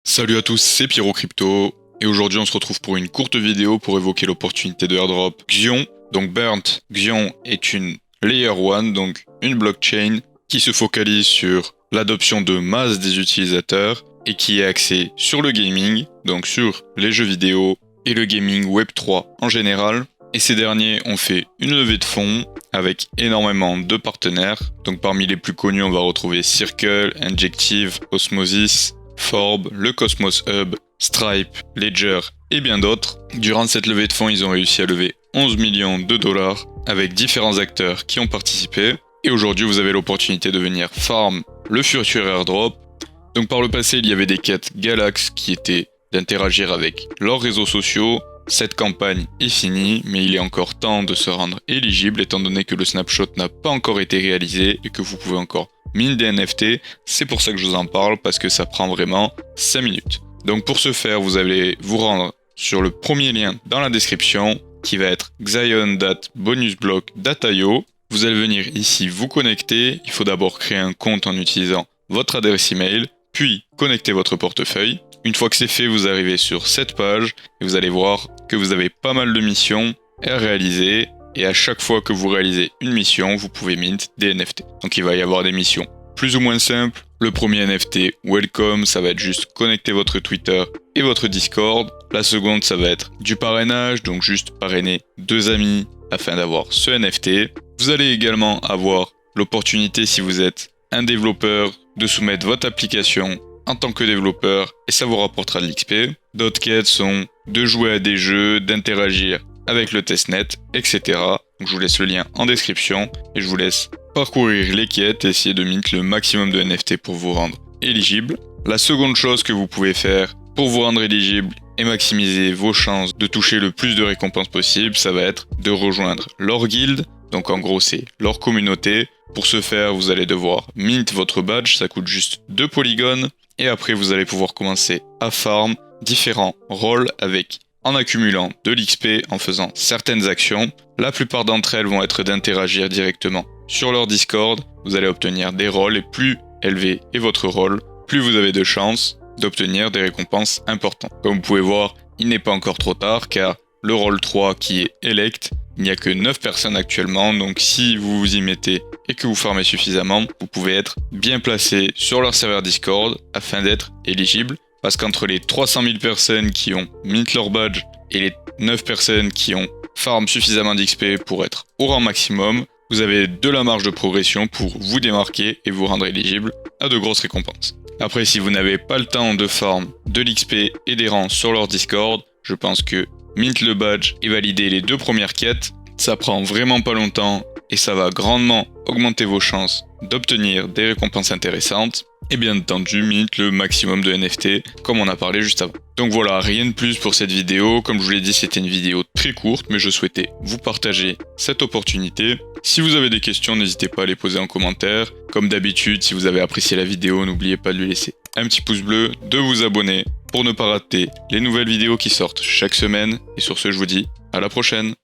Salut à tous, c'est Pierrot Crypto, et aujourd'hui on se retrouve pour une courte vidéo pour évoquer l'opportunité de airdrop Xion. Donc Burnt, Xion est une Layer 1, donc une blockchain qui se focalise sur l'adoption de masse des utilisateurs et qui est axée sur le gaming, donc sur les jeux vidéo et le gaming Web3 en général. Et ces derniers ont fait une levée de fonds avec énormément de partenaires. Donc parmi les plus connus, on va retrouver Circle, Injective, Osmosis, Forb, le Cosmos Hub, Stripe, Ledger et bien d'autres. Durant cette levée de fonds, ils ont réussi à lever 11 millions de dollars avec différents acteurs qui ont participé. Et aujourd'hui, vous avez l'opportunité de venir farm le futur airdrop. Donc par le passé, il y avait des quêtes Galax qui étaient d'interagir avec leurs réseaux sociaux. Cette campagne est finie, mais il est encore temps de se rendre éligible étant donné que le snapshot n'a pas encore été réalisé et que vous pouvez encore mine des NFT. C'est pour ça que je vous en parle, parce que ça prend vraiment 5 minutes. Donc pour ce faire, vous allez vous rendre sur le premier lien dans la description qui va être xion.bonusblock.io. Vous allez venir ici vous connecter. Il faut d'abord créer un compte en utilisant votre adresse email, puis connecter votre portefeuille. Une fois que c'est fait, vous arrivez sur cette page et vous allez voir que vous avez pas mal de missions à réaliser. Et à chaque fois que vous réalisez une mission, vous pouvez mint des NFT. Donc il va y avoir des missions plus ou moins simples. Le premier NFT, Welcome, ça va être juste connecter votre Twitter et votre Discord. La seconde, ça va être du parrainage, donc juste parrainer 2 amis afin d'avoir ce NFT. Vous allez également avoir l'opportunité, si vous êtes un développeur, de soumettre votre application en tant que développeur et ça vous rapportera de l'XP. D'autres quêtes sont de jouer à des jeux, d'interagir avec le testnet, etc. Donc je vous laisse le lien en description et je vous laisse parcourir les quêtes et essayer de mint le maximum de NFT pour vous rendre éligible. La seconde chose que vous pouvez faire pour vous rendre éligible et maximiser vos chances de toucher le plus de récompenses possible, ça va être de rejoindre leur guild. Donc en gros c'est leur communauté. Pour ce faire, vous allez devoir mint votre badge, ça coûte juste 2 polygones. Et après, vous allez pouvoir commencer à farm différents rôles en accumulant de l'XP, en faisant certaines actions. La plupart d'entre elles vont être d'interagir directement sur leur Discord. Vous allez obtenir des rôles et plus élevé est votre rôle, plus vous avez de chances d'obtenir des récompenses importantes. Comme vous pouvez voir, il n'est pas encore trop tard car le rôle 3 qui est Elect, il n'y a que 9 personnes actuellement, donc si vous vous y mettez et que vous farmez suffisamment, vous pouvez être bien placé sur leur serveur Discord afin d'être éligible. Parce qu'entre les 300 000 personnes qui ont mint leur badge et les 9 personnes qui ont farm suffisamment d'XP pour être au rang maximum, vous avez de la marge de progression pour vous démarquer et vous rendre éligible à de grosses récompenses. Après, si vous n'avez pas le temps de farm de l'XP et des rangs sur leur Discord, je pense que mint le badge et valider les 2 premières quêtes, ça prend vraiment pas longtemps et ça va grandement augmenter vos chances d'obtenir des récompenses intéressantes. Et bien entendu, mint le maximum de NFT comme on a parlé juste avant. Donc voilà, rien de plus pour cette vidéo. Comme je vous l'ai dit, c'était une vidéo très courte, mais je souhaitais vous partager cette opportunité. Si vous avez des questions, n'hésitez pas à les poser en commentaire. Comme d'habitude, si vous avez apprécié la vidéo, n'oubliez pas de lui laisser un petit pouce bleu, de vous abonner pour ne pas rater les nouvelles vidéos qui sortent chaque semaine. Et sur ce, je vous dis à la prochaine.